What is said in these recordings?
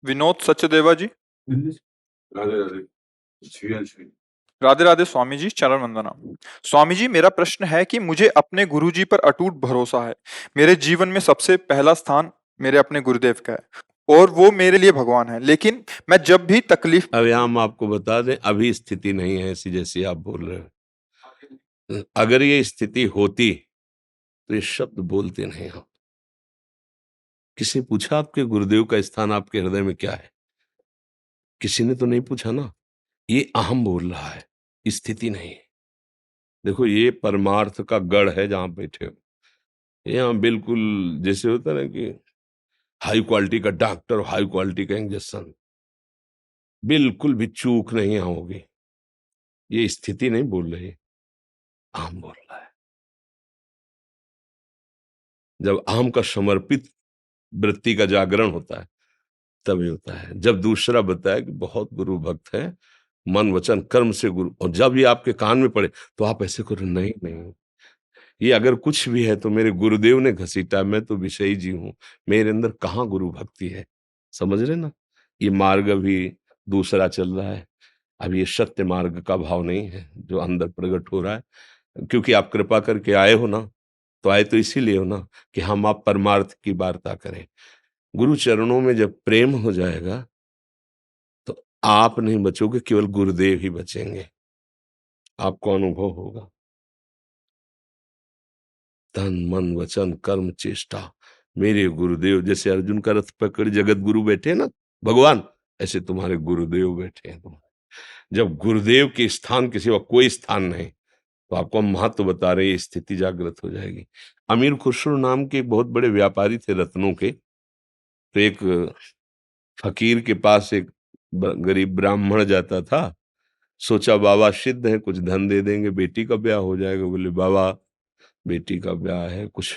विनोद सचदेवा जी। राधे राधे। श्री श्री। राधे राधे स्वामी जी, चरण वंदना। स्वामी जी, मेरा प्रश्न है कि मुझे अपने गुरुजी पर अटूट भरोसा है। मेरे जीवन में सबसे पहला स्थान मेरे अपने गुरुदेव का है और वो मेरे लिए भगवान है। लेकिन मैं जब भी तकलीफ अब यहाँ हम आपको बता दें, अभी स्थिति नहीं है ऐसी जैसी आप बोल रहे हो। अगर ये स्थिति होती तो ये शब्द बोलते नहीं हम। किसी पूछा आपके गुरुदेव का स्थान आपके हृदय में क्या है? किसी ने तो नहीं पूछा ना। ये अहम बोल रहा है, स्थिति नहीं। देखो, ये परमार्थ का गढ़ है जहां बैठे हो। यहाँ बिल्कुल जैसे होता है ना कि हाई क्वालिटी का डॉक्टर, हाई क्वालिटी का इंजेक्शन, बिल्कुल भी चूक नहीं यहाँ होगी। ये स्थिति नहीं बोल रही, अहम बोल रहा है। जब अहम का समर्पित वृत्ति का जागरण होता है तभी होता है। जब दूसरा बताया कि बहुत गुरु भक्त है, मन वचन कर्म से गुरु, और जब ये आपके कान में पड़े तो आप ऐसे करो, नहीं नहीं, ये अगर कुछ भी है तो मेरे गुरुदेव ने घसीटा, मैं तो विषयी जी हूं, मेरे अंदर कहाँ गुरु भक्ति है। समझ रहे ना? ये मार्ग अभी दूसरा चल रहा है। अब ये सत्य मार्ग का भाव नहीं है जो अंदर प्रकट हो रहा है, क्योंकि आप कृपा करके आए हो ना। तो आए तो इसीलिए हो ना कि हम आप परमार्थ की वार्ता करें। गुरु चरणों में जब प्रेम हो जाएगा तो आप नहीं बचोगे, केवल गुरुदेव ही बचेंगे। आपको अनुभव होगा। तन मन वचन कर्म चेष्टा, मेरे गुरुदेव, जैसे अर्जुन का रथ पकड़ जगत गुरु बैठे ना भगवान, ऐसे तुम्हारे गुरुदेव बैठे हैं। जब गुरुदेव के स्थान के सिवा कोई स्थान नहीं, तो आपको हम महत्व बता रहे हैं, स्थिति जागृत हो जाएगी। अमीर खुसरो नाम के एक बहुत बड़े व्यापारी थे रत्नों के। तो एक फकीर के पास एक गरीब ब्राह्मण जाता था। सोचा बाबा सिद्ध है, कुछ धन दे देंगे, बेटी का ब्याह हो जाएगा। बोले बाबा, बेटी का ब्याह है, कुछ।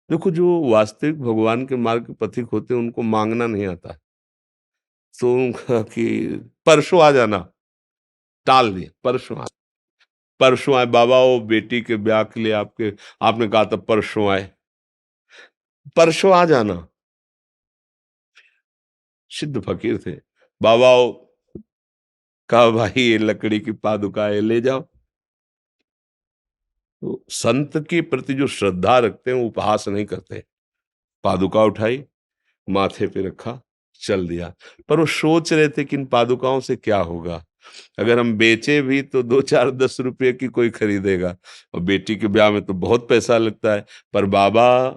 देखो, जो वास्तविक भगवान के मार्ग के पथिक होते हैं उनको मांगना नहीं आता। तो उनका कि परसों आ जाना, टाल दिया। परसों आए बाबा, वो बेटी के ब्याह के लिए आपने कहा था परसों आए, परसों आ जाना। सिद्ध फकीर थे। बाबा वो कहा, भाई ये लकड़ी की पादुका है, ले जाओ। तो संत के प्रति जो श्रद्धा रखते हैं वो उपहास नहीं करते। पादुका उठाई, माथे पे रखा, चल दिया। पर वो सोच रहे थे कि इन पादुकाओं से क्या होगा। अगर हम बेचे भी तो 2 4 10 रुपए की कोई खरीदेगा, और बेटी के ब्याह में तो बहुत पैसा लगता है। पर बाबा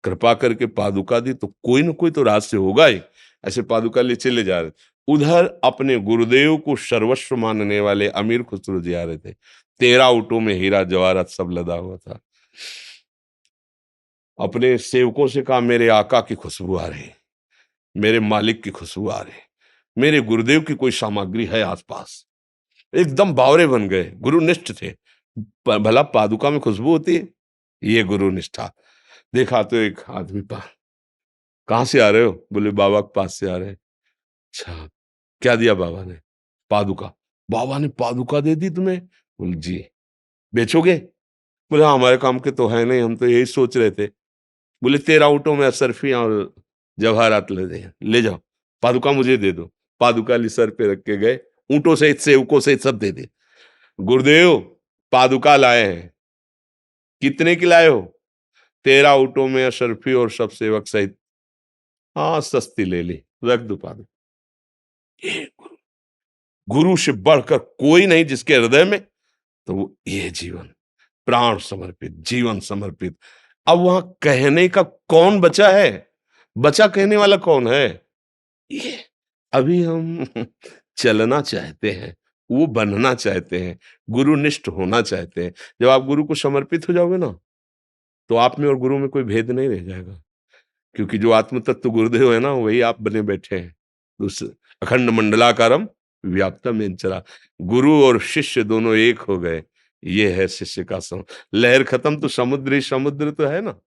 कृपा करके पादुका दी तो कोई ना कोई तो रहस्य होगा ही। ऐसे पादुका ले चले जा रहे। उधर अपने गुरुदेव को सर्वस्व मानने वाले अमीर खुसरो जी आ रहे थे। 13 ऊँटों में हीरा जवाहरात सब लदा हुआ था। अपने सेवकों से कहा, मेरे आका की खुशबू आ रही, मेरे मालिक की खुशबू आ रही, मेरे गुरुदेव की कोई सामग्री है आसपास। एकदम बावरे बन गए। गुरुनिष्ठ थे। भला पादुका में खुशबू होती है, ये गुरु निष्ठा। देखा तो एक आदमी कहाँ से आ रहे हो? बोले बाबा के पास से आ रहे हैं। अच्छा, क्या दिया बाबा ने? पादुका। बाबा ने पादुका दे दी तुम्हें? बोले जी। बेचोगे? बोले हाँ, हमारे काम के तो है नहीं, हम तो यही सोच रहे थे। बोले 13 ऊँटों में अशरफियां और जवाहरात ले जाओ, पादुका मुझे दे दो। पादुका ली सर पे रख के गए, ऊँटों सहित सेवकों सहित सब दे दे। गुरुदेव, पादुका लाए हैं। कितने की लाए हो? 13 ऊँटों में अशरफी और सब सेवक सहित। हाँ, सस्ती ले ली, रख दो पादुका। ये गुरु से बढ़कर कोई नहीं जिसके हृदय में, तो वो ये जीवन प्राण समर्पित, जीवन समर्पित। अब वहां कहने का कौन बचा है? बचा कहने वाला कौन है? ये अभी हम चलना चाहते हैं, वो बनना चाहते हैं, गुरुनिष्ठ होना चाहते हैं। जब आप गुरु को समर्पित हो जाओगे ना, तो आप में और गुरु में कोई भेद नहीं रह जाएगा। क्योंकि जो आत्म तत्व गुरुदेव है ना, वही आप बने बैठे हैं। उस अखंड मंडलाकारम व्याप्तम येन चरा। गुरु और शिष्य दोनों एक हो गए। ये है शिष्य का सम। लहर खत्म तो समुद्र ही समुद्र तो है ना।